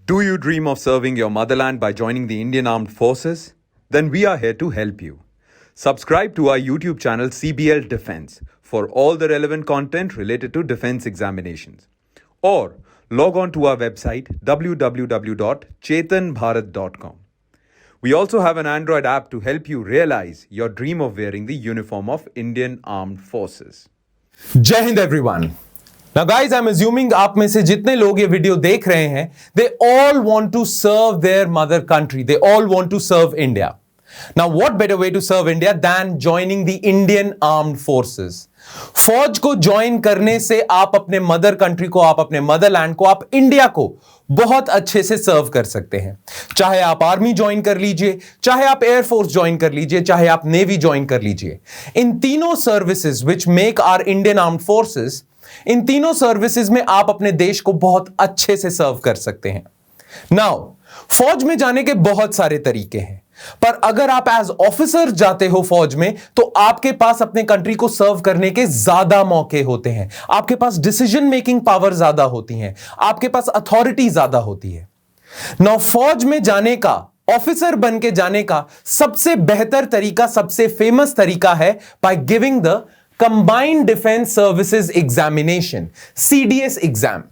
Do you dream of serving your motherland by joining the Indian Armed Forces? Then we are here to help you. Subscribe to our YouTube channel CBL Defense for all the relevant content related to defense examinations. Or log on to our website www.chetanbharat.com. We also have an Android app to help you realize your dream of wearing the uniform of Indian Armed Forces. जय Hind everyone. Now guys, I'm assuming आप में से जितने लोग ये video देख रहे हैं, they all want to serve their mother country. They all want to serve India. Now what better way to serve India than joining the Indian Armed Forces? फौज को ज्वाइन करने से आप अपने मदर कंट्री को, आप अपने मदरलैंड को, आप इंडिया को बहुत अच्छे से सर्व कर सकते हैं. चाहे आप आर्मी ज्वाइन कर लीजिए, चाहे आप एयरफोर्स ज्वाइन कर लीजिए, चाहे आप नेवी ज्वाइन कर लीजिए. इन तीनों services which make our Indian armed forces, इन तीनों सर्विसेज में आप अपने देश को बहुत अच्छे से सर्व कर सकते हैं. नाउ फौज में जाने के बहुत सारे तरीके हैं, पर अगर आप एज ऑफिसर जाते हो फौज में, तो आपके पास अपने कंट्री को सर्व करने के ज्यादा मौके होते हैं. आपके पास डिसीजन मेकिंग पावर ज्यादा होती है, आपके पास अथॉरिटी ज्यादा होती है. नाउ फौज में जाने का, ऑफिसर बन के जाने का सबसे बेहतर तरीका, सबसे फेमस तरीका है by giving the combined defence services examination, CDS exam.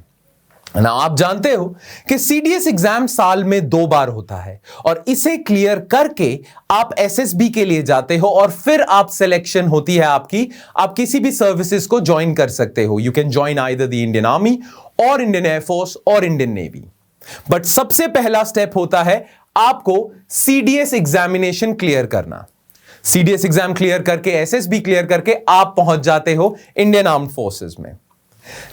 ना आप जानते हो कि CDS एग्जाम साल में 2 बार होता है, और इसे क्लियर करके आप SSB के लिए जाते हो, और फिर आप सिलेक्शन होती है आपकी, आप किसी भी सर्विसेज को ज्वाइन कर सकते हो. You can join either the Indian army और इंडियन एयरफोर्स और इंडियन नेवी. बट सबसे पहला स्टेप होता है आपको CDS एग्जामिनेशन क्लियर करना. CDS एग्जाम क्लियर करके, SSB क्लियर करके आप पहुंच जाते हो इंडियन आर्म्ड फोर्सेस में.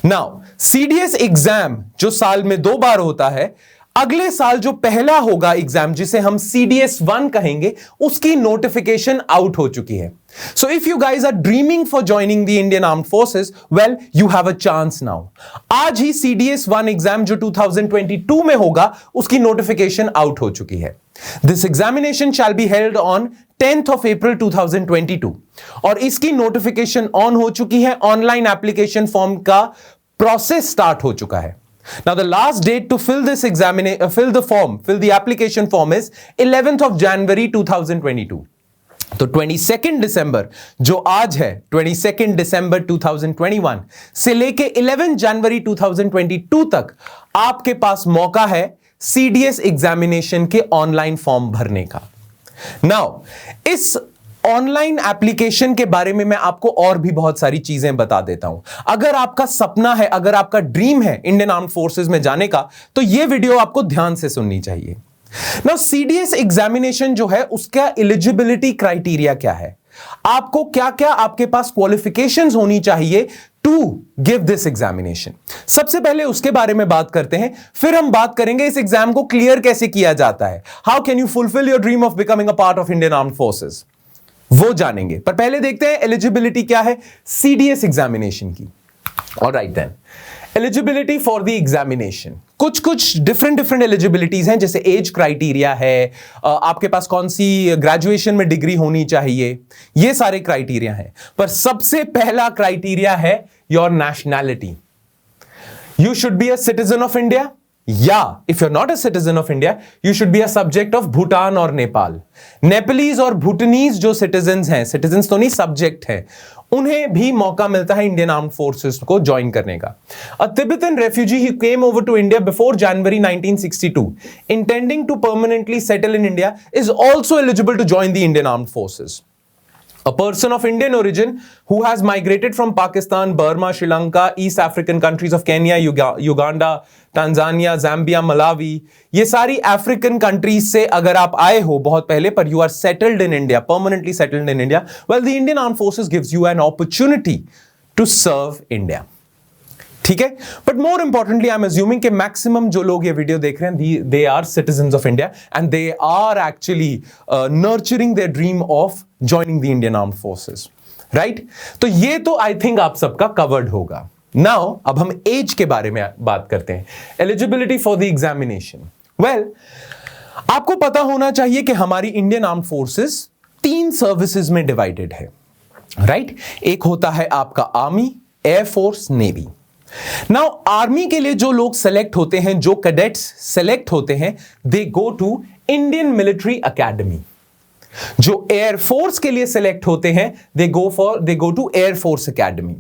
नाउ CDS एग्जाम जो साल में 2 बार होता है, अगले साल जो पहला होगा एग्जाम, जिसे हम CDS 1 कहेंगे, उसकी नोटिफिकेशन आउट हो चुकी है. So if you guys are dreaming for joining the Indian Armed Forces, well, you have a chance now. आज ही CDS 1 एग्जाम जो 2022 में होगा, उसकी नोटिफिकेशन आउट हो चुकी है. This examination shall be held on 10th of April 2022. और इसकी नोटिफिकेशन ऑन हो चुकी है. ऑनलाइन एप्लीकेशन फॉर्म का प्रोसेस स्टार्ट हो चुका है. Now the last date to fill this fill the application form is 11th of January 2022. तो 22 दिसंबर जो आज है, 22 दिसंबर 2021 से लेके 11 जनवरी 2022 तक आपके पास मौका है CDS एग्जामिनेशन के ऑनलाइन फॉर्म भरने का. नाउ इस ऑनलाइन एप्लीकेशन के बारे में मैं आपको और भी बहुत सारी चीजें बता देता हूं. अगर आपका सपना है, अगर आपका ड्रीम है इंडियन आर्म्ड फोर्सेस में जाने का, तो यह वीडियो आपको ध्यान से सुननी चाहिए. नाउ CDS एग्जामिनेशन जो है, उसका एलिजिबिलिटी क्राइटेरिया क्या है, आपको क्या क्या आपके पास क्वालिफिकेशंस होनी चाहिए टू गिव दिस एग्जामिनेशन. सबसे पहले उसके बारे में बात करते हैं, फिर हम बात करेंगे इस एग्जाम को क्लियर कैसे किया जाता है. How can you fulfil your dream of becoming a part of Indian armed forces, वो जानेंगे. पर पहले देखते हैं एलिजिबिलिटी क्या है CDS एग्जामिनेशन की. Alright then, eligibility for the examination. कुछ डिफरेंट एलिजिबिलिटीज हैं, जैसे एज क्राइटेरिया है, आपके पास कौन सी ग्रेजुएशन में डिग्री होनी चाहिए, ये सारे क्राइटेरिया हैं. पर सबसे पहला क्राइटेरिया है your nationality. You should be a citizen of India, या if you are not a citizen of India, you should be a subject of Bhutan और नेपाल. नेपालीज और भूटानीज जो सिटीजन्स हैं, सिटीजन्स तो नहीं, सब्जेक्ट हैं, उन्हें भी मौका मिलता है इंडियन आर्म्ड फोर्सेस को ज्वाइन करने का. A Tibetan refugee he came over to India before January 1962 intending to permanently settle in India is also eligible to join the Indian armed forces. A person of Indian origin who has migrated from Pakistan, Burma, Sri Lanka, East African countries of Kenya, Uganda, Tanzania, Zambia, Malawi, ये सारी African countries से अगर आप आए हो बहुत पहले, पर you are settled in India, permanently settled in India, well, the Indian Armed Forces gives you an opportunity to serve India. ठीक है. But more importantly I am assuming कि मैक्सिमम जो लोग ये वीडियो देख रहे हैं, they are citizens of India and they are actually nurturing their dream of joining the Indian armed forces, right. तो ये तो आई थिंक आप सबका कवर्ड होगा. नाउ अब हम एज के बारे में बात करते हैं. Eligibility for the examination. Well, आपको पता होना चाहिए कि हमारी इंडियन आर्म्ड फोर्सेस 3 सर्विसेज में डिवाइडेड है, राइट. एक होता है आपका army, air force, navy. Now army के लिए जो लोग सेलेक्ट होते हैं, जो कैडेट्स सेलेक्ट होते हैं, they go to Indian military academy. जो एयरफोर्स के लिए सेलेक्ट होते हैं, they go to air force academy.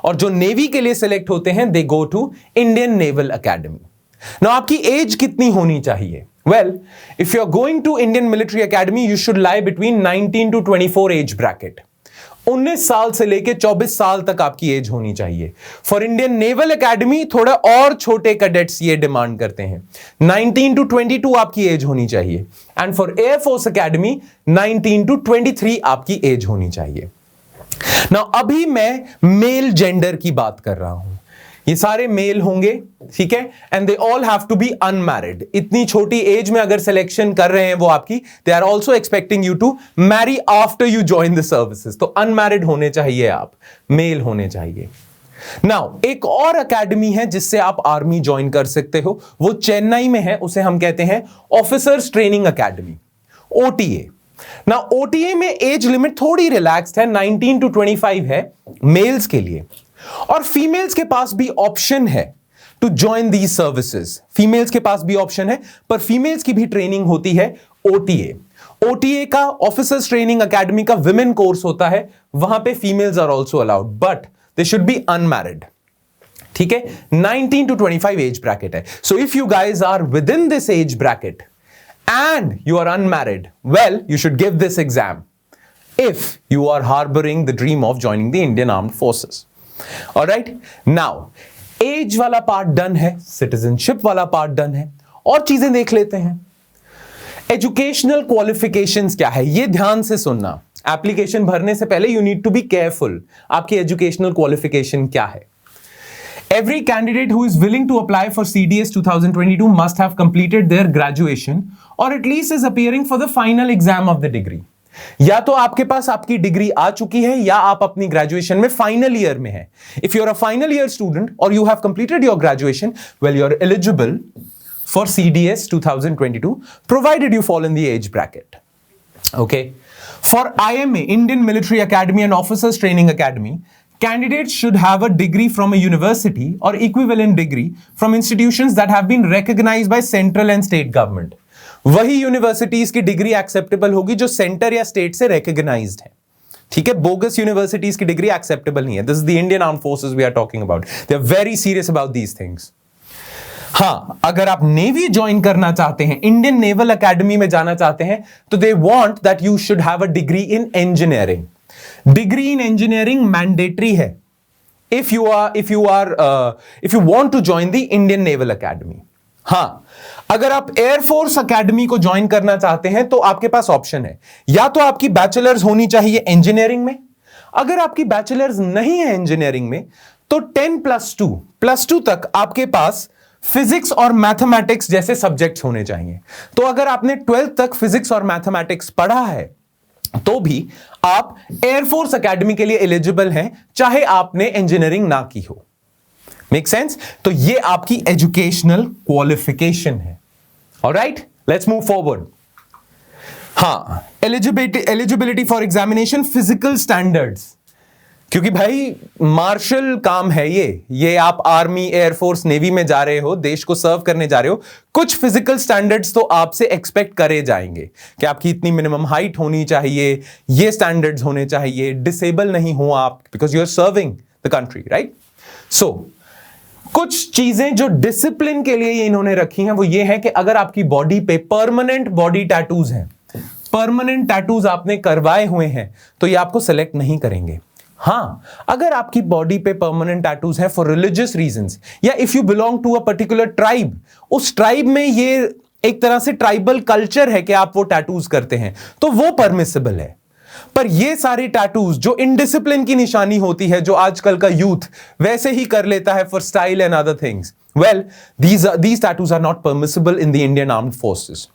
और जो नेवी के लिए सेलेक्ट होते हैं, they go to Indian naval academy. Now आपकी एज कितनी होनी चाहिए? Well, if you are going to Indian military academy, you should lie between 19 to 24 age bracket. 19 साल से लेकर 24 साल तक आपकी एज होनी चाहिए। फॉर इंडियन नेवल एकेडमी थोड़ा और छोटे कैडेट्स ये डिमांड करते हैं, 19 to 22 आपकी एज होनी चाहिए। And for air force academy 19 to 23 आपकी एज होनी चाहिए। नाउ अभी मैं मेल जेंडर की बात कर रहा हूं, ये सारे मेल होंगे, ठीक है, and they all have to be unmarried. इतनी छोटी एज में अगर सिलेक्शन कर रहे हैं वो आपकी, they are also expecting you to marry after you join the services. तो अनमैरिड होने चाहिए आप, मेल होने चाहिए। नाउ एक और एकेडमी है जिससे आप आर्मी ज्वाइन कर सकते हो, वो चेन्नई में है, उसे हम कहते हैं ऑफिसर्स ट्रेनिंग एकेडमी, OTA। ना OTA में एज लिमिट थोड़ी रिलैक्स्ड है, 19 to 25 है मेल्स के लिए, और फीमेल्स के पास भी ऑप्शन है to join these services. Females के पास भी ऑप्शन है, पर फीमेल्स की भी ट्रेनिंग होती है OTA का, ऑफिसर्स ट्रेनिंग एकेडमी का विमेन कोर्स होता है, वहां पे females are also allowed, but they should be unmarried. ठीक है, 19 to 25 एज ब्रैकेट है। So if you guys are within this age bracket and you are unmarried, well, you should give this exam if you are harboring the dream of joining the Indian Armed Forces. All right, now age वाला part done है, citizenship वाला part done है, और चीजें देख लेते हैं। Educational qualifications क्या है, ये ध्यान से सुनना। एप्लीकेशन भरने से पहले you need to be careful, आपकी एजुकेशनल क्वालिफिकेशन क्या है। Every candidate who is willing to apply for CDS 2022 must have completed their graduation or at least is appearing for the final exam of the degree. या तो आपके पास आपकी degree आ चुकी है या आप अपनी ग्रेजुएशन में फाइनल ईयर में है। If you are a final year student or you have completed your graduation, well, you are eligible for CDS 2022 provided you fall in the age bracket. Okay. For IMA, Indian Military Academy and Officers Training Academy, candidates should have a degree from a university or equivalent degree from institutions that have been recognized by central and state government. वही universities की degree acceptable होगी जो centre या state से recognised है। ठीक है, bogus universities की डिग्री एक्सेप्टेबल नहीं है। This is the Indian armed forces we are talking about, they are very serious about these things. हाँ, अगर आप नेवी ज्वाइन करना चाहते हैं, इंडियन नेवल एकेडमी में जाना चाहते हैं, तो they want that you should have a degree in engineering. Degree in engineering mandatory है if you want to join the Indian Naval Academy. हाँ, अगर आप एयरफोर्स एकेडमी को ज्वाइन करना चाहते हैं तो आपके पास ऑप्शन है, या तो आपकी बैचलर्स होनी चाहिए इंजीनियरिंग में। अगर आपकी बैचलर्स नहीं है इंजीनियरिंग में तो 10+2 तक आपके पास फिजिक्स और मैथमेटिक्स जैसे सब्जेक्ट्स होने चाहिए। तो अगर आपने 12th तक फिजिक्स और मैथमेटिक्स पढ़ा है तो भी आप एयरफोर्स एकेडमी के लिए एलिजिबल हैं, चाहे आपने इंजीनियरिंग ना की हो। Make sense? तो ये आपकी एजुकेशनल क्वालिफिकेशन है। Alright, let's move forward. हाँ, eligibility for examination, physical standards, क्योंकि भाई मार्शल काम है ये आप आर्मी, एयरफोर्स, नेवी में जा रहे हो, देश को सर्व करने जा रहे हो, कुछ फिजिकल स्टैंडर्ड्स तो आपसे एक्सपेक्ट करे जाएंगे कि आपकी इतनी मिनिमम हाइट होनी चाहिए, ये स्टैंडर्ड्स होने चाहिए, डिसेबल नहीं हो आप, because you are serving the country, right. So कुछ चीजें जो डिसिप्लिन के लिए ये इन्होंने रखी हैं वो ये है कि अगर आपकी बॉडी पे परमानेंट बॉडी टैटूज हैं, परमानेंट टैटूज आपने करवाए हुए हैं, तो ये आपको सेलेक्ट नहीं करेंगे। हाँ, अगर आपकी बॉडी पे परमानेंट टैटूज है फॉर रिलीजियस रीजंस, या if you belong to a particular tribe, उस ट्राइब में ये एक तरह से ट्राइबल कल्चर है कि आप वो टैटूज करते हैं, तो वो परमिसिबल है। पर ये सारे टैटूज जो इनडिसिप्लिन की निशानी होती है, जो आजकल का यूथ वैसे ही कर लेता है for style and other things, well, these tattoos are not permissible in the Indian Armed Forces.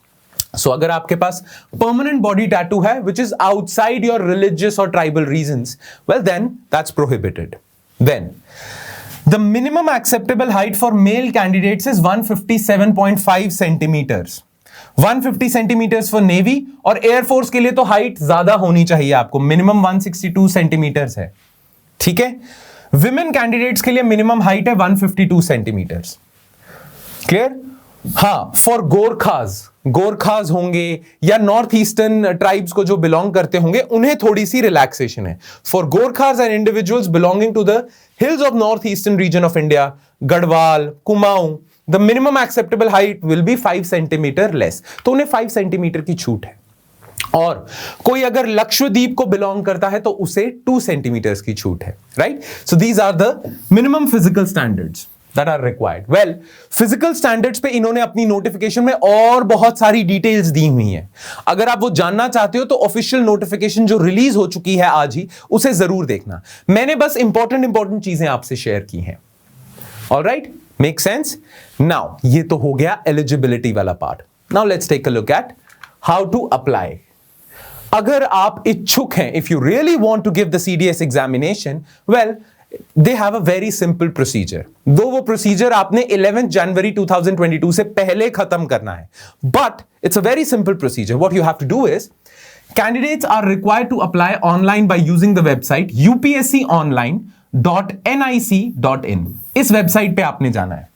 So अगर आपके पास permanent body tattoo है which is outside your religious or tribal reasons, well then that's prohibited. Then the minimum acceptable height for male candidates is 157.5 centimeters. 150 centimeters for Navy, और Air Force के लिए तो height ज्यादा होनी चाहिए आपको, minimum 162 centimetres है। ठीक है, विमेन कैंडिडेट्स के लिए मिनिमम हाइट है 152 सेंटीमीटर्स। क्लियर? हाँ, फॉर गोरखाज होंगे या नॉर्थ ईस्टर्न ट्राइब्स को जो बिलोंग करते होंगे उन्हें थोड़ी सी रिलैक्सेशन है। For Gorkhas and individuals belonging to the hills of north eastern region of India, Garhwal, Kumaon, the minimum acceptable height will be 5 centimetre less, तो उन्हें 5 सेंटीमीटर की छूट है। और कोई अगर लक्षद्वीप को बिलोंग करता है तो उसे 2 सेंटीमीटर्स की छूट है, right? So these are the minimum physical standards that are required. Well, physical standards पे इन्होंने अपनी नोटिफिकेशन में और बहुत सारी डिटेल्स दी हुई हैं। अगर आप वो जानना चाहते हो तो ऑफिशियल नोटिफिकेशन जो रिलीज हो चुकी है आज ही, उसे जरूर देखना। मैंने बस इंपॉर्टेंट चीजें आपसे शेयर की हैं। Alright, make sense? नाउ ये तो हो गया एलिजिबिलिटी वाला part. Now let's take a look at how to apply. अगर आप इच्छुक हैं, if you really want to give the CDS examination, well they have a very simple procedure. दो वो प्रोसीजर आपने 11 जनवरी 2022 से पहले खत्म करना है, but it's a very simple procedure. What you have to do is, candidates are required to apply online by using the website upsconline.nic.in. इस website पे आपने जाना है।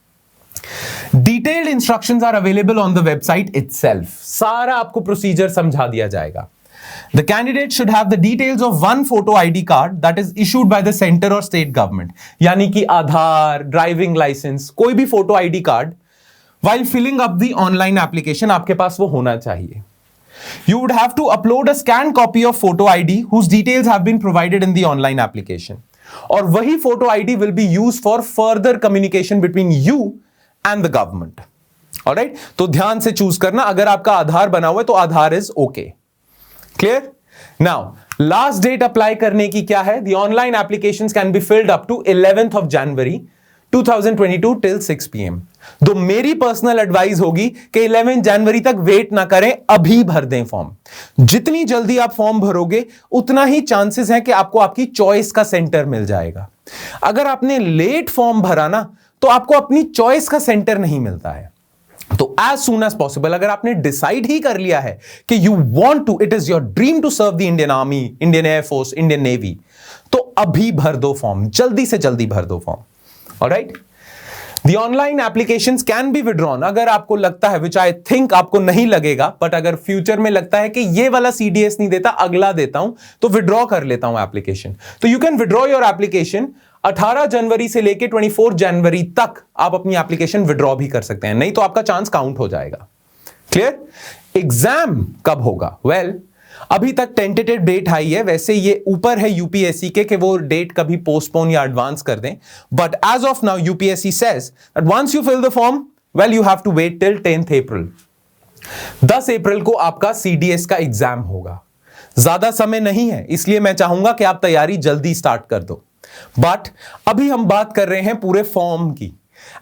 Detailed instructions are available on the website itself. सारा आपको procedure समझा दिया जाएगा। The candidate should have the details of one photo ID card that is issued by the center or state government. यानी कि आधार, ड्राइविंग लाइसेंस, कोई भी photo ID card while filling up the online application आपके पास वो होना चाहिए। You would have to upload a scanned copy of photo ID whose details have been provided in the online application. और वही photo ID will be used for further communication between you and the government. Alright? तो ध्यान से choose करना। अगर आपका आधार बना हुआ है तो Aadhaar is okay. Clear? Now, last date apply करने की क्या है? The online applications can be filled up to 11th of January 2022 till 6 PM. तो मेरी पर्सनल एडवाइस होगी कि 11 जनवरी तक वेट ना करें, अभी भर दें फॉर्म। जितनी जल्दी आप फॉर्म भरोगे उतना ही चांसेस हैं कि आपको आपकी चॉइस का सेंटर मिल जाएगा। अगर आपने लेट फॉर्म भरा ना तो आपको अपनी चॉइस का सेंटर नहीं मिलता है। तो एज सून एज पॉसिबल, अगर आपने डिसाइड ही कर लिया है कि you want to, it is your dream to serve the Indian army, Indian air force, Indian navy, तो अभी भर दो फॉर्म, जल्दी से जल्दी भर दो form. Alright, the online applications can be withdrawn. अगर आपको लगता है, विच आई थिंक आपको नहीं लगेगा, बट अगर फ्यूचर में लगता है कि ये वाला CDS नहीं देता, अगला देता हूं, तो विड्रॉ कर लेता हूं एप्लीकेशन, तो you can withdraw your application 18 जनवरी से लेके 24 जनवरी तक आप अपनी एप्लीकेशन विड्रॉ भी कर सकते हैं, नहीं तो आपका चांस काउंट हो जाएगा। क्लियर? एग्जाम कब होगा? वेल, अभी तक टेंटेटिव डेट आई है, वैसे ये ऊपर है UPSC के कि वो डेट कभी पोस्टपोन या एडवांस कर दें, but as of now UPSC says that once you fill the form, well you have to wait till 10th April. 10 अप्रैल को आपका CDS का एग्जाम होगा। ज्यादा समय नहीं है, इसलिए मैं चाहूंगा कि आप तैयारी जल्दी स्टार्ट कर दो। बट अभी हम बात कर रहे हैं पूरे फॉर्म की,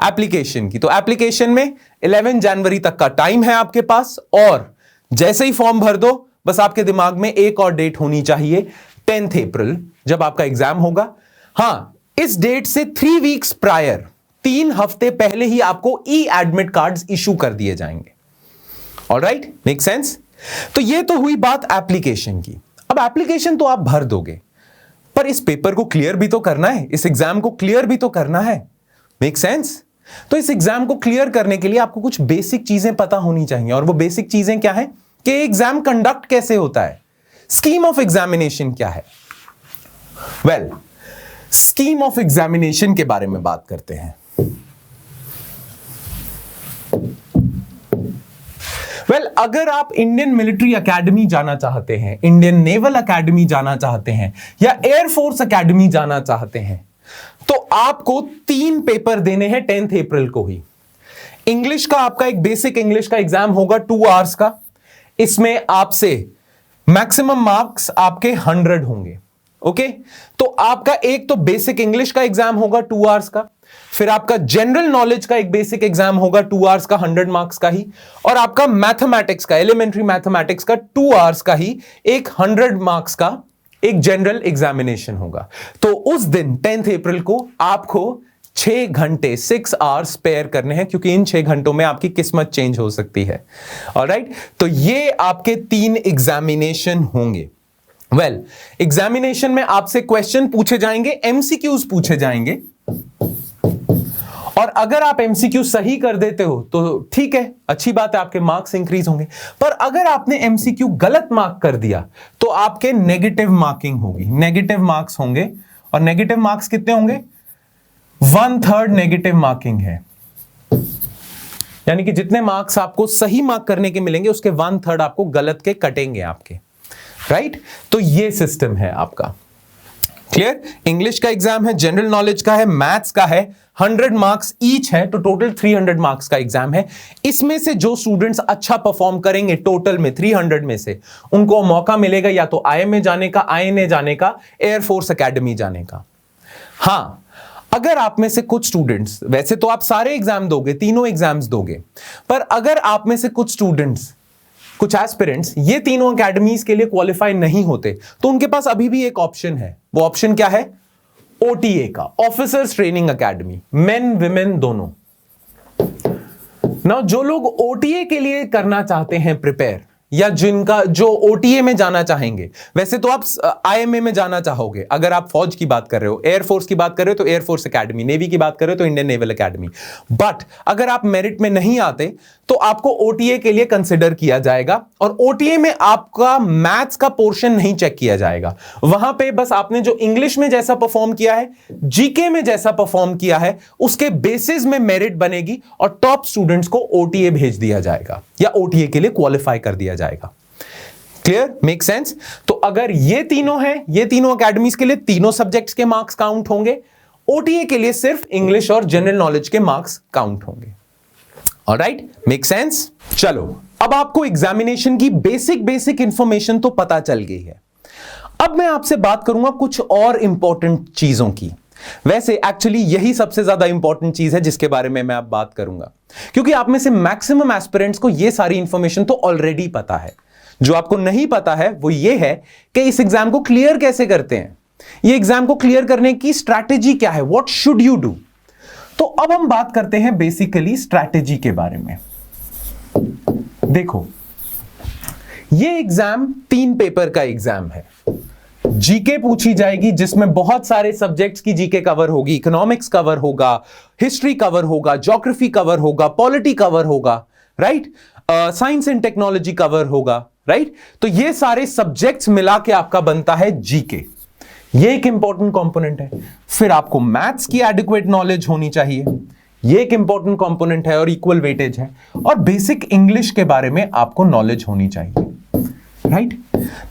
एप्लीकेशन की। तो एप्लीकेशन में 11 जनवरी तक का टाइम है आपके पास, और जैसे ही फॉर्म भर दो, बस आपके दिमाग में एक और डेट होनी चाहिए, 10th अप्रैल, जब आपका एग्जाम होगा। हां, इस डेट से 3 वीक्स प्रायर, 3 हफ्ते पहले ही आपको एडमिट कार्ड्स इशू कर दिए जाएंगे। Alright, make sense? तो ये तो हुई बात एप्लीकेशन की। अब एप्लीकेशन तो आप भर दोगे, पर इस पेपर को क्लियर भी तो करना है, इस एग्जाम को क्लियर भी तो करना है। Make sense? तो इस एग्जाम को क्लियर करने के लिए आपको कुछ बेसिक चीजें पता होनी चाहिए, और वो बेसिक चीजें क्या है कि एग्जाम कंडक्ट कैसे होता है, स्कीम ऑफ एग्जामिनेशन क्या है। वेल, स्कीम ऑफ एग्जामिनेशन के बारे में बात करते हैं। अगर आप इंडियन मिलिट्री एकेडमी जाना चाहते हैं, इंडियन नेवल एकेडमी जाना चाहते हैं, या एयरफोर्स एकेडमी जाना चाहते हैं, तो आपको 3 पेपर देने हैं 10th अप्रैल को ही। इंग्लिश का आपका एक बेसिक इंग्लिश का एग्जाम होगा 2 आवर्स का। इसमें आपसे मैक्सिमम मार्क्स आपके 100 होंगे। ओके, तो आपका एक तो बेसिक इंग्लिश का एग्जाम होगा 2 आवर्स का, फिर आपका जनरल नॉलेज का एक बेसिक एग्जाम होगा 2 आवर्स का 100 मार्क्स का ही, और आपका मैथमेटिक्स का, एलिमेंट्री मैथमेटिक्स का 2 आवर्स का ही एक 100 मार्क्स का एक जनरल एग्जामिनेशन होगा। तो उस दिन 10th अप्रैल को आपको 6 घंटे 6 आवर्स स्पेयर करने हैं, क्योंकि इन 6 घंटों में आपकी किस्मत चेंज हो सकती है। ऑलराइट, तो ये आपके 3 एग्जामिनेशन होंगे। वेल, एग्जामिनेशन में आपसे क्वेश्चन पूछे जाएंगे, एमसीक्यूज पूछे जाएंगे, और अगर आप एमसीक्यू सही कर देते हो तो ठीक है, अच्छी बात है, आपके मार्क्स इंक्रीज होंगे। पर अगर आपने एमसीक्यू गलत मार्क कर दिया तो आपके नेगेटिव मार्किंग होगी, नेगेटिव मार्क्स होंगे। और नेगेटिव मार्क्स कितने होंगे? 1/3 नेगेटिव मार्किंग है, यानी कि जितने मार्क्स आपको सही मार्क करने के मिलेंगे उसके 1/3 आपको गलत के कटेंगे आपके, राइट? तो ये सिस्टम है आपका। क्लियर? इंग्लिश का एग्जाम है, जनरल नॉलेज का है, मैथ्स का है, 100 मार्क्स ईच है, तो टोटल 300 मार्क्स का एग्जाम है। इसमें से जो स्टूडेंट्स अच्छा परफॉर्म करेंगे टोटल में 300 में से, उनको मौका मिलेगा या तो आईएमए जाने का, आईएनए जाने का, एयरफोर्स एकेडमी जाने का। हां, अगर आप में से कुछ स्टूडेंट्स, वैसे तो आप सारे एग्जाम दोगे, तीनों एग्जाम्स दोगे, पर अगर आप में से कुछ स्टूडेंट्स, कुछ एस्पिरेंट्स ये तीनों एकेडमीज के लिए क्वालिफाई नहीं होते, तो उनके पास अभी भी एक ऑप्शन है। वो ऑप्शन क्या है? ओटीए का, officers training academy, main women दोनों। नाउ जो लोग ओटीए के लिए करना चाहते हैं प्रिपेयर, या जिनका जो ओटीए में जाना चाहेंगे, वैसे तो आप आईएमए में जाना चाहोगे, अगर आप फौज की बात कर रहे हो, एयरफोर्स की बात कर रहे हो तो एयरफोर्स एकेडमी, नेवी की बात कर रहे हो तो इंडियन नेवल एकेडमी। बट अगर आप मेरिट में नहीं आते तो आपको ओटीए के लिए कंसिडर किया जाएगा, और ओटीए में आपका मैथ्स का पोर्शन नहीं चेक किया जाएगा। वहां पे बस आपने जो इंग्लिश में जैसा परफॉर्म किया है, जीके में जैसा परफॉर्म किया है, उसके बेसिस में मेरिट बनेगी और टॉप स्टूडेंट्स को ओटीए भेज दिया जाएगा या ओटीए के लिए क्वालिफाई कर दिया जाएगा। क्लियर? Make sense? तो अगर ये तीनों हैं, ये तीनों एकेडमीज के लिए तीनों सब्जेक्ट्स के मार्क्स काउंट होंगे, ओटीए के लिए सिर्फ इंग्लिश और जनरल नॉलेज के मार्क्स काउंट होंगे। Alright, make sense? चलो, अब आपको एग्जामिनेशन की बेसिक इंफॉर्मेशन तो पता चल गई है। अब मैं आपसे बात करूंगा कुछ और इंपॉर्टेंट चीजों की। वैसे एक्चुअली यही सबसे ज्यादा इंपॉर्टेंट चीज है जिसके बारे में मैं अब बात करूंगा, क्योंकि आप में से मैक्सिमम एस्पिरेंट्स को यह सारी इंफॉर्मेशन तो ऑलरेडी पता है। जो आपको नहीं पता है वो ये है कि इस एग्जाम को क्लियर कैसे करते हैं, ये एग्जाम को क्लियर करने की स्ट्रैटेजी क्या है, व्हाट शुड यू डू। तो अब हम बात करते हैं बेसिकली स्ट्रैटेजी के बारे में। देखो, ये एग्जाम 3 पेपर का एग्जाम है। जीके पूछी जाएगी जिसमें बहुत सारे सब्जेक्ट्स की जीके कवर होगी, इकोनॉमिक्स कवर होगा, हिस्ट्री कवर होगा, ज्योग्राफी कवर होगा, पॉलिटी कवर होगा, right, science and technology cover होगा, राइट। तो ये सारे सब्जेक्ट्स मिला के आपका बनता है जीके। ये एक इंपॉर्टेंट कंपोनेंट है। फिर आपको मैथ्स की एडिक्वेट नॉलेज होनी चाहिए, ये एक इंपॉर्टेंट कंपोनेंट है और इक्वल वेटेज है। और बेसिक इंग्लिश के बारे में आपको नॉलेज होनी चाहिए, राइट।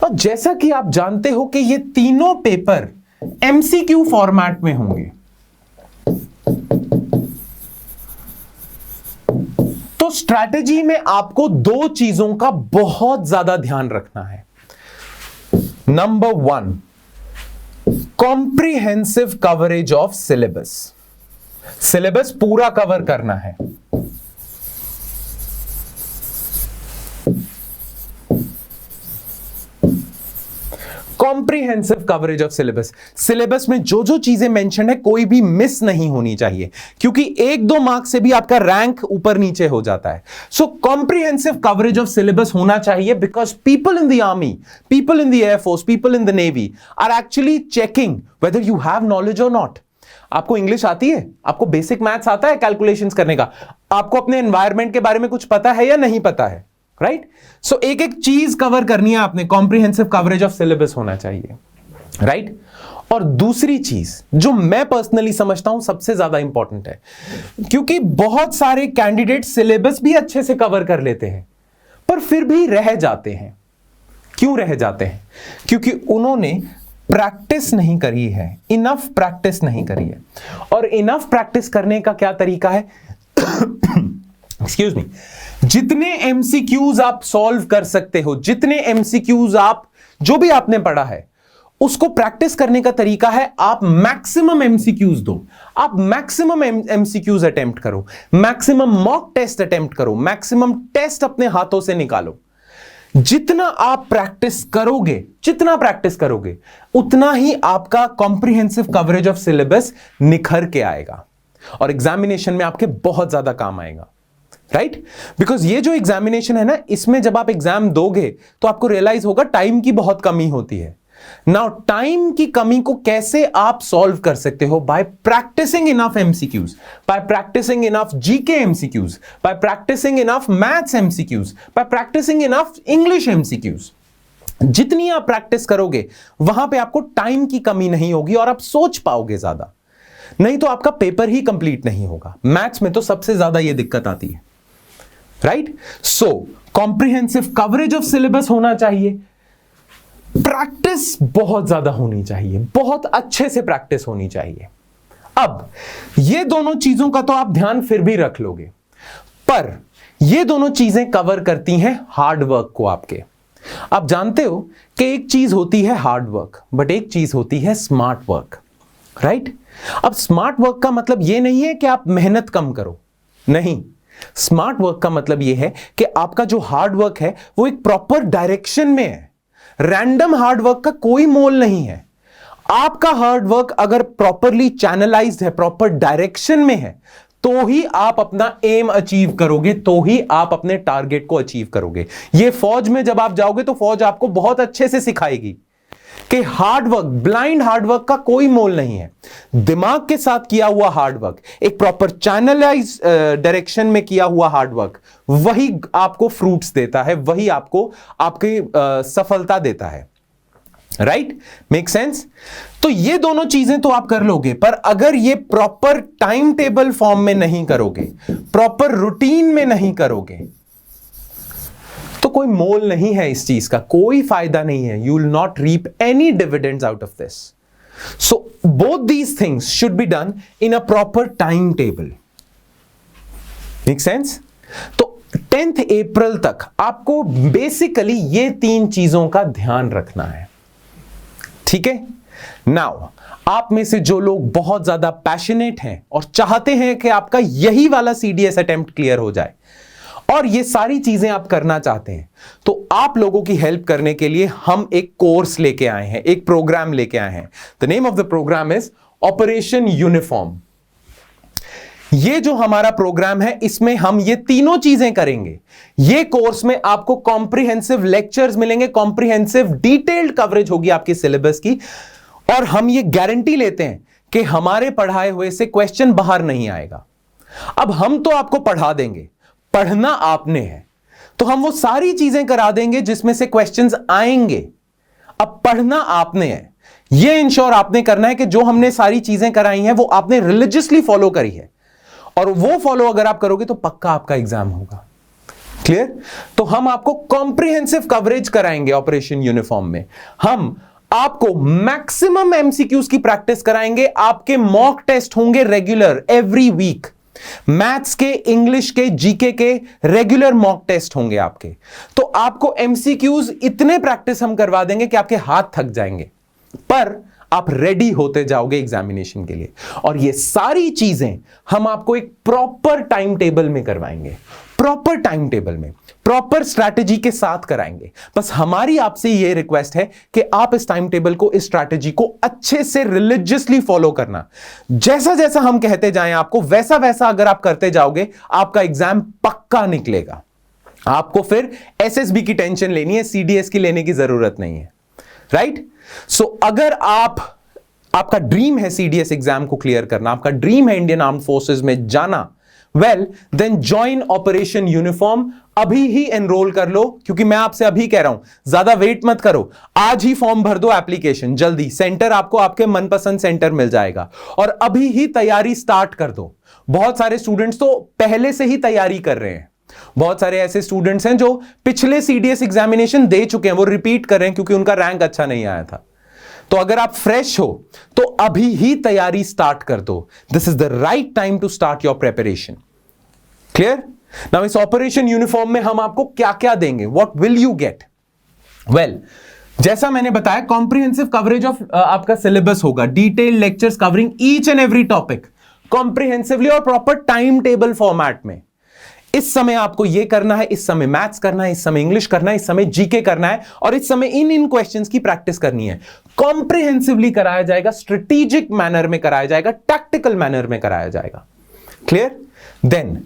तो जैसा कि आप जानते हो कि ये तीनों पेपर एमसीक्यू फॉर्मेट में होंगे, तो स्ट्रैटेजी में आपको 2 चीजों का बहुत ज्यादा ध्यान रखना है। Number 1, comprehensive coverage of syllabus. Syllabus पूरा कवर करना है। Comprehensive coverage of syllabus. Syllabus में जो जो चीजें मेंशन है कोई भी मिस नहीं होनी चाहिए, क्योंकि 1-2 मार्क से भी आपका रैंक ऊपर नीचे हो जाता है। So comprehensive coverage of syllabus होना चाहिए, because people in the army, people in the air force, people in the navy are actually checking whether you have knowledge और नॉट। आपको इंग्लिश आती है, आपको बेसिक मैथ्स आता है कैलकुलेशंस करने का, आपको अपने एनवायरमेंट के बारे में कुछ पता है या नहीं पता है, राइट। सो एक एक चीज कवर करनी है आपने, कॉम्प्रिहेंसिव कवरेज ऑफ सिलेबस होना चाहिए, राइट। और दूसरी चीज जो मैं पर्सनली समझता हूं सबसे ज्यादा इंपॉर्टेंट है, क्योंकि बहुत सारे कैंडिडेट सिलेबस भी अच्छे से कवर कर लेते हैं पर फिर भी रह जाते हैं। क्यों रह जाते हैं? क्योंकि उन्होंने प्रैक्टिस नहीं करी है, इनफ प्रैक्टिस नहीं करी है। और इनफ प्रैक्टिस करने का क्या तरीका है? एक्सक्यूज मी, जितने एमसीक्यूज आप सॉल्व कर सकते हो, जितने एमसीक्यूज आप जो भी आपने पढ़ा है उसको प्रैक्टिस करने का तरीका है आप मैक्सिमम एमसीक्यूज दो, आप मैक्सिमम एमसीक्यूज अटेम्प्ट करो, मैक्सिमम मॉक टेस्ट अटेम्प्ट करो, मैक्सिमम टेस्ट अपने हाथों से निकालो। जितना आप प्रैक्टिस करोगे, जितना प्रैक्टिस करोगे उतना ही आपका कॉम्प्रिहेंसिव कवरेज ऑफ सिलेबस निखर के आएगा और एग्जामिनेशन में आपके बहुत ज्यादा काम आएगा, राइट। बिकॉज ये जो एग्जामिनेशन है ना, इसमें जब आप एग्जाम दोगे तो आपको रियलाइज होगा टाइम की बहुत कमी होती है। नाउ टाइम की कमी को कैसे आप सॉल्व कर सकते हो? By practising enough MCQs, by practising enough GK MCQs, by practising enough maths MCQs, by practising enough English MCQs. जितनी आप प्रैक्टिस करोगे वहां पे आपको टाइम की कमी नहीं होगी और आप सोच पाओगे ज्यादा, नहीं तो आपका पेपर ही कंप्लीट नहीं होगा। मैथ्स में तो सबसे ज्यादा यह दिक्कत आती है, right? So comprehensive coverage of syllabus होना चाहिए, प्रैक्टिस बहुत ज्यादा होनी चाहिए, बहुत अच्छे से प्रैक्टिस होनी चाहिए। अब ये दोनों चीजों का तो आप ध्यान फिर भी रख लोगे, पर ये दोनों चीजें कवर करती हैं हार्ड वर्क को आपके। आप जानते हो कि एक चीज होती है हार्ड वर्क, बट एक चीज होती है स्मार्ट वर्क, राइट? अब स्मार्ट वर्क का मतलब यह नहीं है कि आप मेहनत कम करो, नहीं। स्मार्ट वर्क का मतलब यह है कि आपका जो हार्ड वर्क है वो एक प्रॉपर डायरेक्शन में है। रैंडम हार्ड वर्क का कोई मोल नहीं है। आपका हार्ड वर्क अगर प्रॉपरली चैनलाइज्ड है, प्रॉपर डायरेक्शन में है, तो ही आप अपना एम अचीव करोगे, तो ही आप अपने टारगेट को अचीव करोगे। ये फौज में जब आप जाओगे तो फौज आपको बहुत अच्छे से सिखाएगी कि hard work, blind hard work का कोई मोल नहीं है। दिमाग के साथ किया हुआ हार्ड वर्क, एक प्रॉपर चैनलाइज डायरेक्शन में किया हुआ हार्ड वर्क, वही आपको फ्रूट्स देता है, वही आपको आपकी सफलता देता है, राइट? Make sense? तो ये दोनों चीजें तो आप कर लोगे, पर अगर ये प्रॉपर टाइम टेबल फॉर्म में नहीं करोगे, प्रॉपर रूटीन में नहीं करोगे, तो कोई मोल नहीं है इस चीज का, कोई फायदा नहीं है। You will not reap any dividends out of this. So both these things should be done in a proper time table. Make sense? तो 10th अप्रैल तक आपको बेसिकली ये 3 चीजों का ध्यान रखना है, ठीक है? नाउ आप में से जो लोग बहुत ज्यादा पैशनेट हैं और चाहते हैं कि आपका यही वाला सीडीएस अटेम्प्ट क्लियर हो जाए और ये सारी चीजें आप करना चाहते हैं, तो आप लोगों की हेल्प करने के लिए हम एक कोर्स लेके आए हैं, एक प्रोग्राम लेके आए हैं। The name of the programme is operation uniform. ये जो हमारा प्रोग्राम है, इसमें हम ये तीनों चीजें करेंगे। ये कोर्स में आपको कॉम्प्रिहेंसिव लेक्चर्स मिलेंगे, कॉम्प्रिहेंसिव डिटेल्ड कवरेज होगी आपके सिलेबस की, और हम ये गारंटी लेते हैं कि हमारे पढ़ाए हुए से क्वेश्चन बाहर नहीं आएगा। अब हम तो आपको पढ़ा देंगे, पढ़ना आपने है, तो हम वो सारी चीजें करा देंगे जिसमें से क्वेश्चंस आएंगे। अब पढ़ना आपने है, ये इंश्योर आपने करना है कि जो हमने सारी चीजें कराई हैं वो आपने रिलीजियसली फॉलो करी है, और वो फॉलो अगर आप करोगे तो पक्का आपका एग्जाम होगा। क्लियर? तो हम आपको कॉम्प्रिहेंसिव कवरेज कराएंगे ऑपरेशन यूनिफॉर्म में। हम आपको मैक्सिमम एमसीक्यूज की प्रैक्टिस कराएंगे। आपके मॉक टेस्ट होंगे रेगुलर, एवरी वीक। मैथ्स के, इंग्लिश के, जीके के रेगुलर मॉक टेस्ट होंगे आपके। तो आपको एमसीक्यूज इतने प्रैक्टिस हम करवा देंगे कि आपके हाथ थक जाएंगे, पर आप रेडी होते जाओगे एग्जामिनेशन के लिए। और ये सारी चीजें हम आपको एक प्रॉपर टाइम टेबल में करवाएंगे, प्रॉपर टाइम टेबल में, प्रॉपर स्ट्रैटेजी के साथ कराएंगे। बस हमारी आपसे ये रिक्वेस्ट है कि आप इस टाइम टेबल को, इस स्ट्रैटेजी को अच्छे से रिलीजियसली फॉलो करना। जैसा जैसा हम कहते जाएं आपको, वैसा वैसा अगर आप करते जाओगे, आपका एग्जाम पक्का निकलेगा। आपको फिर एसएसबी की टेंशन लेनी है, सीडीएस की लेने की जरूरत नहीं है, राइट? सो अगर आपका ड्रीम है सीडीएस एग्जाम को क्लियर करना, आपका ड्रीम है इंडियन आर्म्ड फोर्सेस में जाना, well then join operation uniform. अभी ही एनरोल कर लो, क्योंकि मैं आपसे अभी कह रहा हूं, ज्यादा वेट मत करो। आज ही फॉर्म भर दो एप्लीकेशन, जल्दी। सेंटर आपको आपके मनपसंद सेंटर मिल जाएगा, और अभी ही तैयारी स्टार्ट कर दो। बहुत सारे स्टूडेंट्स तो पहले से ही तैयारी कर रहे हैं। बहुत सारे ऐसे स्टूडेंट्स हैं जो पिछले सीडीएस एग्जामिनेशन दे चुके हैं, वो रिपीट कर रहे हैं क्योंकि उनका रैंक अच्छा नहीं आया था। तो अगर आप फ्रेश हो तो अभी ही तैयारी स्टार्ट कर दो। This is the right time to start your preparation. Clear? Now इस ऑपरेशन यूनिफॉर्म में हम आपको क्या क्या देंगे, what will you get? Well, जैसा मैंने बताया, कॉम्प्रिहेंसिव कवरेज ऑफ आपका सिलेबस होगा, detailed lectures covering each and every topic comprehensively और प्रॉपर टाइम टेबल फॉर्मेट में। इस समय आपको यह करना है, इस समय मैथ्स करना है, इस समय इंग्लिश करना है, इस समय जीके करना है, और इस समय इन क्वेश्चंस की प्रैक्टिस करनी है। कॉम्प्रिहेंसिवली कराया जाएगा, स्ट्रेटेजिक मैनर में कराया जाएगा, टैक्टिकल मैनर में कराया जाएगा। Clear? Then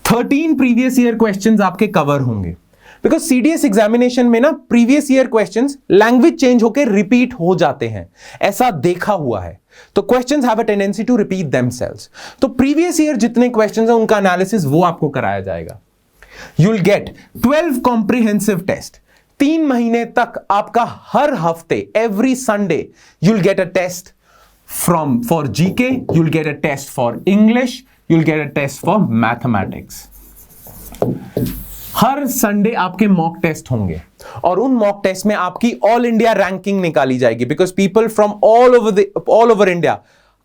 13 previous year questions आपके कवर होंगे। बिकॉज सीडीएस एग्जामिनेशन में ना previous year questions language change होकर रिपीट हो जाते हैं, ऐसा देखा हुआ है। तो questions have a tendency to repeat themselves. तो प्रीवियस ईयर जितने क्वेश्चंस हैं उनका एनालिसिस वो आपको कराया जाएगा। You will get 12 comprehensive test. 3 महीने तक आपका हर हफ्ते every Sunday you will get a test for GK, you will get a test for English, you will get a test for mathematics. हर संडे आपके मॉक टेस्ट होंगे और उन मॉक टेस्ट में आपकी ऑल इंडिया रैंकिंग निकाली जाएगी, because people from all over India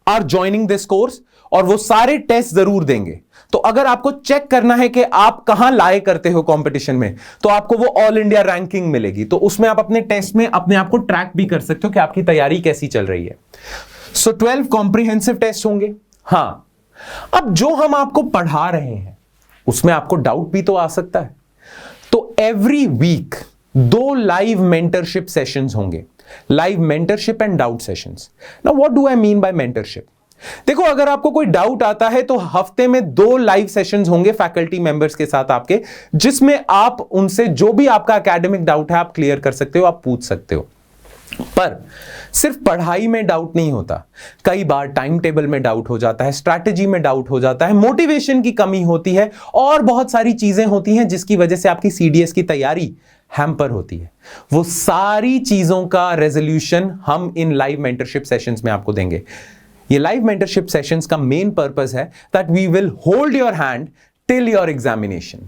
are joining this course और वो सारे टेस्ट जरूर देंगे। तो अगर आपको चेक करना है कि आप कहां लाए करते हो कंपटीशन में, तो आपको वो ऑल इंडिया रैंकिंग मिलेगी। तो उसमें आप अपने टेस्ट में अपने आप को ट्रैक भी कर सकते हो कि आपकी तैयारी कैसी चल रही है। सो 12 कॉम्प्रिहेंसिव टेस्ट होंगे। हां, अब जो हम आपको पढ़ा रहे हैं उसमें आपको डाउट भी तो आ सकता है। तो every week 2 live mentorship sessions होंगे, live mentorship and doubt sessions. Now what do I mean by mentorship? देखो, अगर आपको कोई डाउट आता है तो हफ्ते में 2 लाइव सेशंस होंगे फैकल्टी मेंबर्स के साथ आपके, जिसमें आप उनसे जो भी आपका एकेडमिक डाउट है आप क्लियर कर सकते हो, आप पूछ सकते हो। पर सिर्फ पढ़ाई में डाउट नहीं होता, कई बार टाइम टेबल में डाउट हो जाता है, स्ट्रैटेजी में डाउट हो जाता है, मोटिवेशन की कमी होती है और बहुत सारी चीजें होती हैं जिसकी वजह से आपकी सीडीएस की तैयारी हैम्पर होती है। वो सारी चीजों का रेजोल्यूशन हम इन लाइव मेंटरशिप सेशंस में आपको देंगे। ये लाइव मेंटरशिप सेशंस का मेन पर्पस है that we will hold your hand till your examination.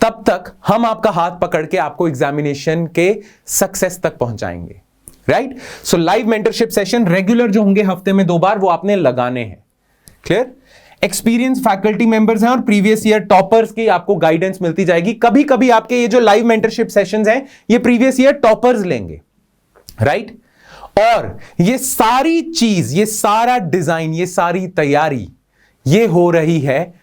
तब तक हम आपका हाथ पकड़ के आपको एग्जामिनेशन के सक्सेस तक पहुंचाएंगे, राइट? सो लाइव मेंटरशिप सेशन रेगुलर जो होंगे हफ्ते में 2 बार, वो आपने लगाने हैं। क्लियर? एक्सपीरियंस फैकल्टी मेंबर्स हैं और प्रीवियस ईयर टॉपर्स की आपको गाइडेंस मिलती जाएगी। कभी कभी आपके ये जो लाइव मेंटरशिप सेशंस हैं ये प्रीवियस ईयर टॉपर्स लेंगे, राइट? और ये सारी चीज, ये सारा डिजाइन, ये सारी तैयारी ये हो रही है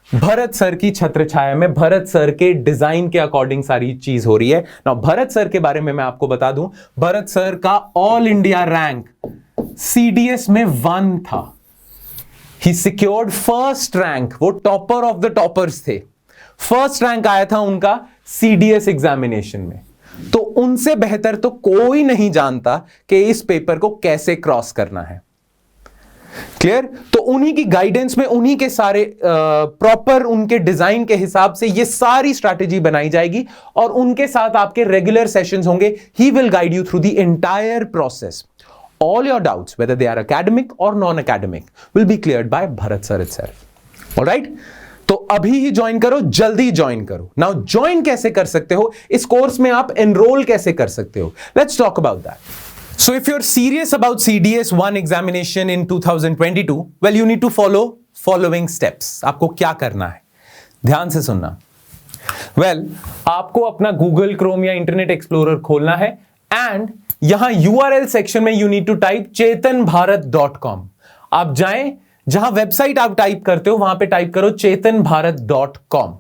भरत सर की छत्र छाया में, भरत सर के डिजाइन के अकॉर्डिंग सारी चीज हो रही है। नाउ भरत सर के बारे में मैं आपको बता दूं, भरत सर का ऑल इंडिया रैंक सीडीएस में 1 था। ही सिक्योर्ड फर्स्ट रैंक, वो टॉपर ऑफ द टॉपर्स थे। फर्स्ट रैंक आया था उनका सीडीएस एग्जामिनेशन में। तो उनसे बेहतर तो कोई नहीं जानता कि इस पेपर को कैसे क्रॉस करना है। क्लियर? तो उन्हीं की गाइडेंस में, उन्हीं के सारे प्रॉपर उनके डिजाइन के हिसाब से ये सारी स्ट्रैटेजी बनाई जाएगी और उनके साथ आपके रेगुलर सेशंस होंगे। He will guide you through the entire process. All your doubts, whether they are academic or non-academic, will be cleared by Bharat sir itself. All right? तो अभी ही ज्वाइन करो, जल्दी ज्वाइन करो। नाउ ज्वाइन कैसे कर सकते हो, इस कोर्स में आप एनरोल कैसे कर सकते हो? Let's talk about that. So if you're serious about CDS 1 examination in 2022, well, you need to follow following steps. आपको क्या करना है? ध्यान से सुनना। Well, आपको अपना Google Chrome या इंटरनेट एक्सप्लोरर खोलना है एंड यहां URL सेक्शन में you need to type chetanbharat.com। आप जाएं, जहां वेबसाइट आप टाइप करते हो वहां पे टाइप करो chetanbharat.com।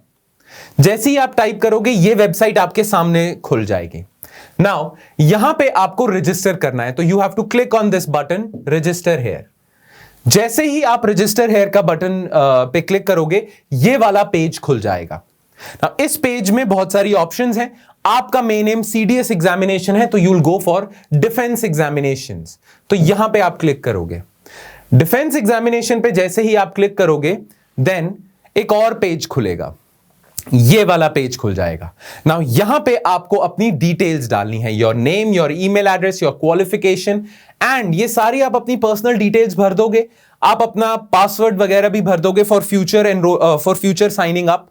जैसे ही आप टाइप करोगे ये वेबसाइट आपके सामने खुल जाएगी। नाउ यहां पे आपको रजिस्टर करना है, तो you have to click on this button register here. जैसे ही आप रजिस्टर हियर का बटन पे क्लिक करोगे ये वाला पेज खुल जाएगा। नाउ इस पेज में बहुत सारी ऑप्शंस हैं। आपका मेन एम सीडीएस एग्जामिनेशन है तो you will go for defence examinations, तो यहां पे आप क्लिक करोगे। डिफेंस एग्जामिनेशन पे जैसे ही आप क्लिक करोगे देन एक और पेज खुलेगा, ये वाला पेज खुल जाएगा। नाउ यहां पे आपको अपनी डिटेल्स डालनी है, your name, your email address, your qualification and ये सारी आप अपनी पर्सनल डिटेल्स भर दोगे। आप अपना पासवर्ड वगैरह भी भर दोगे फॉर फ्यूचर साइनिंग अप।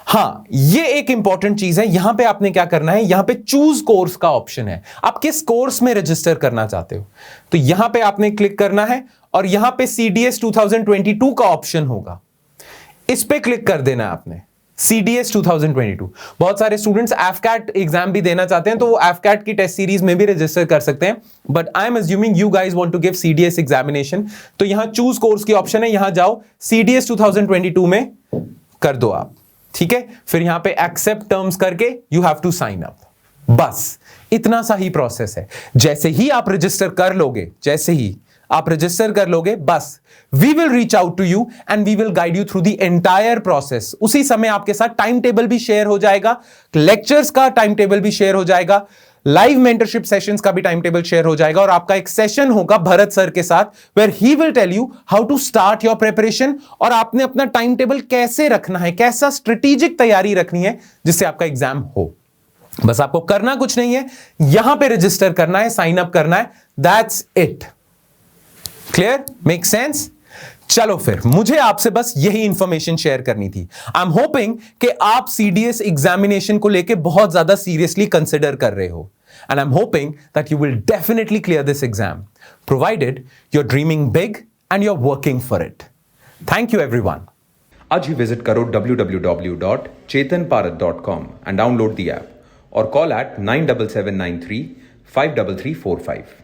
हां, ये एक इंपॉर्टेंट चीज है। यहां पे आपने क्या करना है, यहां पे चूज कोर्स का ऑप्शन है। आप किस कोर्स में रजिस्टर करना चाहते हो, तो यहां पे आपने क्लिक करना है और यहां पे CDS 2022 का ऑप्शन होगा, इस पे क्लिक कर देना है आपने। CDS 2022। बहुत सारे स्टूडेंट्स AFCAT एग्जाम भी देना चाहते हैं तो वो AFCAT की टेस्ट सीरीज में भी रजिस्टर कर सकते हैं, but I am assuming you guys want to give CDS examination. तो यहां चूज कोर्स की ऑप्शन है, यहां जाओ, CDS 2022 में कर दो आप, ठीक है? फिर यहां पे एक्सेप्ट टर्म्स करके you have to sign up. बस इतना सा ही प्रोसेस है। जैसे ही आप रजिस्टर कर लोगे, जैसे ही आप रजिस्टर कर लोगे, बस we will reach out to you and we will guide you through the entire process. उसी समय आपके साथ टाइम टेबल भी शेयर हो जाएगा, लेक्चर्स का टाइम टेबल भी शेयर हो जाएगा, लाइव मेंटरशिप सेशंस का भी टाइम टेबल शेयर हो जाएगा, और आपका एक सेशन होगा भरत सर के साथ where he will tell you how to start your preparation, और आपने अपना टाइम टेबल कैसे रखना है, कैसा स्ट्रेटेजिक तैयारी रखनी है जिससे आपका एग्जाम हो। बस आपको करना कुछ नहीं है, यहां पे रजिस्टर करना है, साइन अप करना है, that's it. Clear? Make sense? चलो फिर, मुझे आपसे बस यही इंफॉर्मेशन शेयर करनी थी। आई एम होपिंग कि आप सीडीएस एग्जामिनेशन को लेके बहुत ज्यादा सीरियसली कंसिडर कर रहे हो, and I am hoping that you will definitely clear this exam, provided you are dreaming big and you are working for it. Thank you everyone. आज ही विजिट करो www.chetanparat.com and download the app or call at 97793 53345.